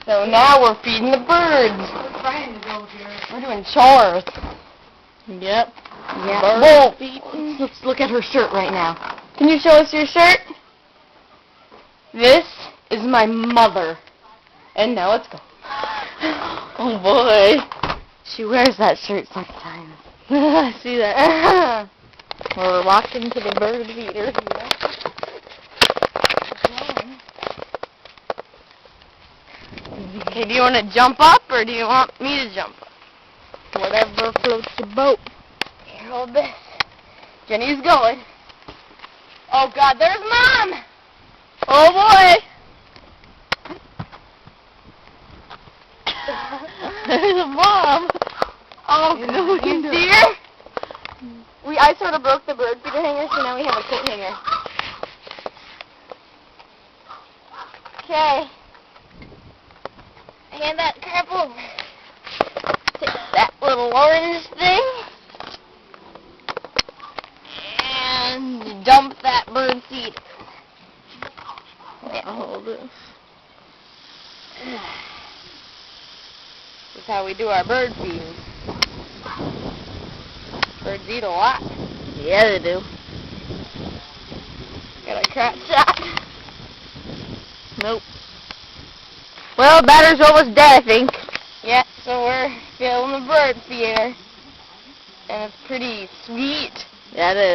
So now we're feeding the birds. We're trying to go here. We're doing chores. Yep. Yeah. Let's look at her shirt right now. Can you show us your shirt? This is my mother. And now let's go. Oh boy. She wears that shirt sometimes. I see that. We're walking to the bird feeder. Okay, do you want to jump up or do you want me to jump up? Whatever floats your boat. Here, hold this. Jenny's going. Oh God, there's Mom! Oh boy! There's a mom! Oh, you see her? I sort of broke the bird feeder hanger, so now we have a coat hanger. Okay. Hand that crap over. Take that little orange thing. And dump that bird seed. I'll hold this. This is how we do our bird feeding. Birds eat a lot. Yeah, they do. Got a crap shot. Nope. Well, batter's almost dead, I think. Yeah, so we're filling the bird feeder. And it's pretty sweet. Yeah, it is.